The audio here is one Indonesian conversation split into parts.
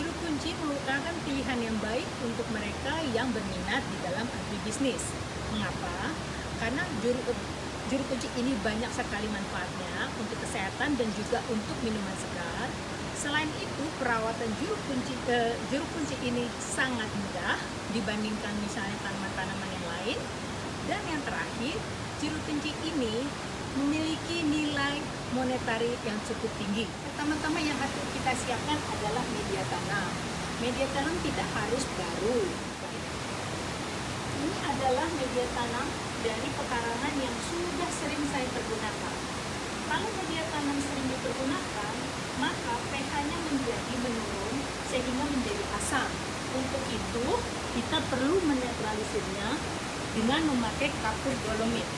Jeruk kunci merupakan pilihan yang baik untuk mereka yang berminat di dalam agribisnis. Mengapa? Karena jeruk kunci ini banyak sekali manfaatnya untuk kesehatan dan juga untuk minuman segar. Selain itu, perawatan jeruk kunci ini sangat mudah dibandingkan misalnya tanaman-tanaman yang lain. Dan yang terakhir, jeruk kunci ini memiliki nilai monetari yang cukup tinggi. Pertama-tama yang harus kita siapkan adalah media tanam. Media tanam tidak harus baru. Ini adalah media tanam dari pekarangan yang sudah sering saya pergunakan. Kalau media tanam sering dipergunakan, maka pH-nya menjadi menurun sehingga menjadi asam. Untuk itu, kita perlu menetralisirnya dengan memakai kapur dolomit.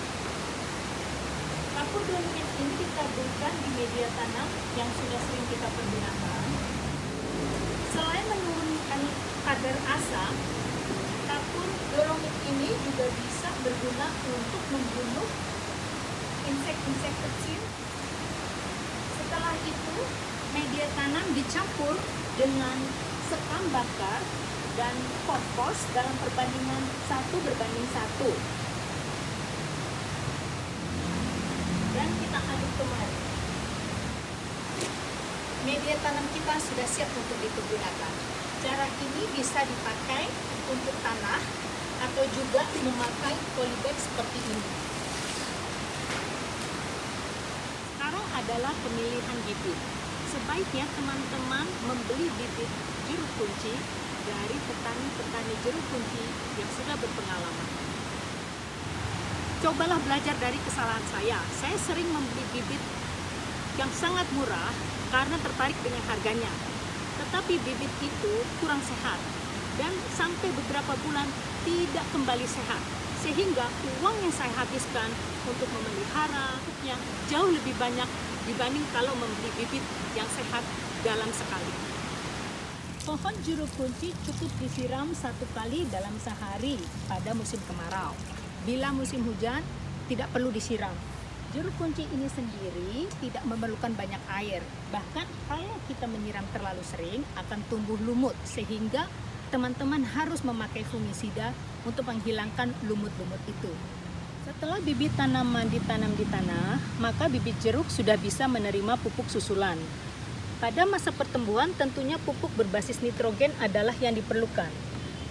Kapur dolomit ini ditaburkan di media tanam yang sudah sering kita pergunakan. Selain menurunkan kadar asam, kapur dolomit ini juga bisa berguna untuk membunuh insek-insek kecil. Setelah itu, media tanam dicampur dengan sekam bakar dan kompos dalam perbandingan 1:1. Dan kita aduk kembali. Media tanam kita sudah siap untuk dipergunakan. Cara ini bisa dipakai untuk tanah atau juga memakai polybag seperti ini. Sekarang adalah pemilihan bibit. Sebaiknya teman-teman membeli bibit jeruk kunci dari petani-petani jeruk kunci yang sudah berpengalaman. Cobalah belajar dari kesalahan saya. Saya sering membeli bibit yang sangat murah karena tertarik dengan harganya. Tetapi bibit itu kurang sehat dan sampai beberapa bulan tidak kembali sehat. Sehingga uang yang saya habiskan untuk memelihara yang jauh lebih banyak dibanding kalau membeli bibit yang sehat dalam sekali. Pohon jeruk kunci cukup disiram 1 kali dalam sehari pada musim kemarau. Bila musim hujan, tidak perlu disiram. Jeruk kunci ini sendiri tidak memerlukan banyak air. Bahkan kalau kita menyiram terlalu sering akan tumbuh lumut sehingga teman-teman harus memakai fungisida untuk menghilangkan lumut-lumut itu. Setelah bibit tanaman ditanam di tanah, maka bibit jeruk sudah bisa menerima pupuk susulan. Pada masa pertumbuhan tentunya pupuk berbasis nitrogen adalah yang diperlukan.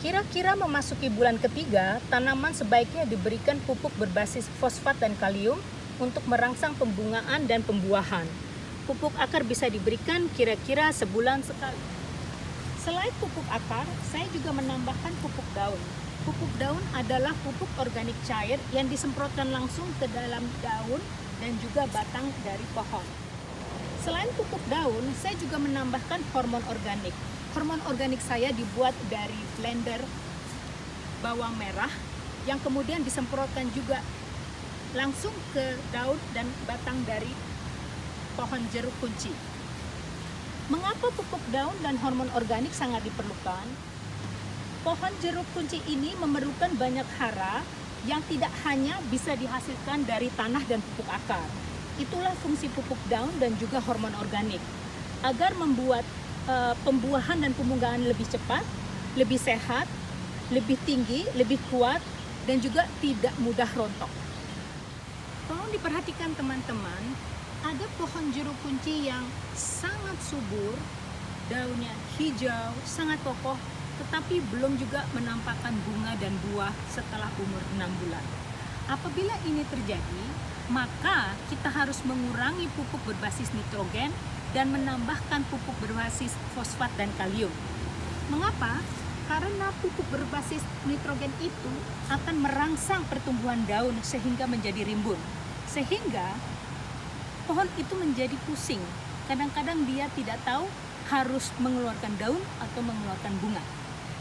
Kira-kira memasuki bulan ketiga, tanaman sebaiknya diberikan pupuk berbasis fosfat dan kalium untuk merangsang pembungaan dan pembuahan. Pupuk akar bisa diberikan kira-kira sebulan sekali. Selain pupuk akar, saya juga menambahkan pupuk daun. Pupuk daun adalah pupuk organik cair yang disemprotkan langsung ke dalam daun dan juga batang dari pohon. Selain pupuk daun, saya juga menambahkan hormon organik. Hormon organik saya dibuat dari blender bawang merah yang kemudian disemprotkan juga langsung ke daun dan batang dari pohon jeruk kunci. Mengapa pupuk daun dan hormon organik sangat diperlukan? Pohon jeruk kunci ini memerlukan banyak hara yang tidak hanya bisa dihasilkan dari tanah dan pupuk akar. Itulah fungsi pupuk daun dan juga hormon organik agar membuat pembuahan dan pemunggahan lebih cepat, lebih sehat, lebih tinggi, lebih kuat, dan juga tidak mudah rontok. Tolong diperhatikan teman-teman, ada pohon jeruk kunci yang sangat subur, daunnya hijau, sangat kokoh, tetapi belum juga menampakkan bunga dan buah setelah umur 6 bulan. Apabila ini terjadi, maka kita harus mengurangi pupuk berbasis nitrogen dan menambahkan pupuk berbasis fosfat dan kalium. Mengapa? Karena pupuk berbasis nitrogen itu akan merangsang pertumbuhan daun sehingga menjadi rimbun. Sehingga pohon itu menjadi pusing. Kadang-kadang dia tidak tahu harus mengeluarkan daun atau mengeluarkan bunga.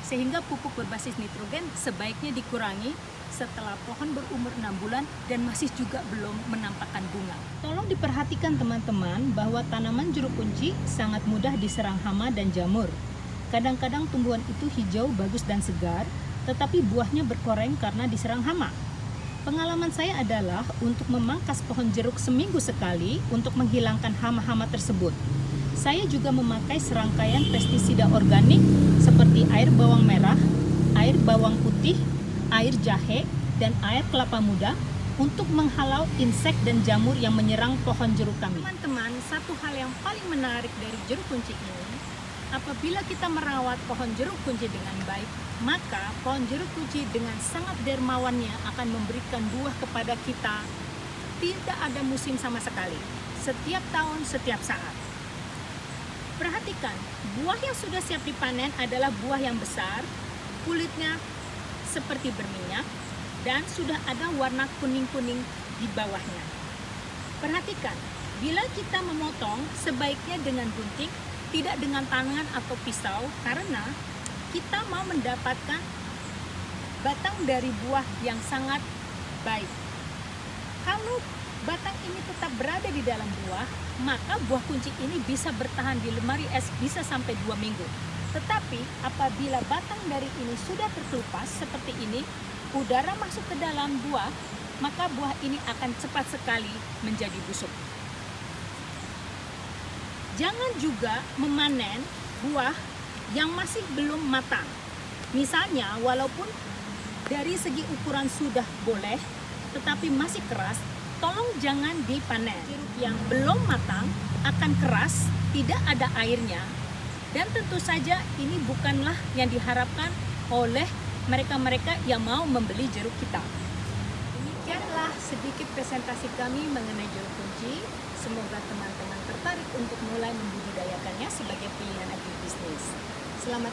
Sehingga pupuk berbasis nitrogen sebaiknya dikurangi setelah pohon berumur 6 bulan dan masih juga belum menampakkan bunga. Tolong diperhatikan teman-teman bahwa tanaman jeruk kunci sangat mudah diserang hama dan jamur. Kadang-kadang tumbuhan itu hijau, bagus dan segar, tetapi buahnya berkoreng karena diserang hama. Pengalaman saya adalah untuk memangkas pohon jeruk seminggu sekali untuk menghilangkan hama-hama tersebut. Saya juga memakai serangkaian pestisida organik seperti air bawang merah, air bawang putih, air jahe, dan air kelapa muda untuk menghalau insek dan jamur yang menyerang pohon jeruk kami. Teman-teman, satu hal yang paling menarik dari jeruk kunci ini, apabila kita merawat pohon jeruk kunci dengan baik, maka pohon jeruk kunci dengan sangat dermawannya akan memberikan buah kepada kita. Tidak ada musim sama sekali, setiap tahun, setiap saat. Perhatikan, buah yang sudah siap dipanen adalah buah yang besar, kulitnya seperti berminyak, dan sudah ada warna kuning-kuning di bawahnya. Perhatikan, bila kita memotong, sebaiknya dengan gunting, tidak dengan tangan atau pisau, karena kita mau mendapatkan batang dari buah yang sangat baik. Kalau batang ini tetap berada di dalam buah, maka buah kunci ini bisa bertahan di lemari es bisa sampai 2 minggu. Tetapi apabila batang dari ini sudah terkelupas seperti ini, udara masuk ke dalam buah, maka buah ini akan cepat sekali menjadi busuk. Jangan juga memanen buah yang masih belum matang. Misalnya, walaupun dari segi ukuran sudah boleh, tetapi masih keras, tolong jangan dipanen. Jeruk yang belum matang akan keras, tidak ada airnya, dan tentu saja ini bukanlah yang diharapkan oleh mereka-mereka yang mau membeli jeruk kita. Demikianlah sedikit presentasi kami mengenai jeruk kunci. Semoga teman-teman tertarik untuk mulai membudidayakannya sebagai pilihan agribisnis. Selamat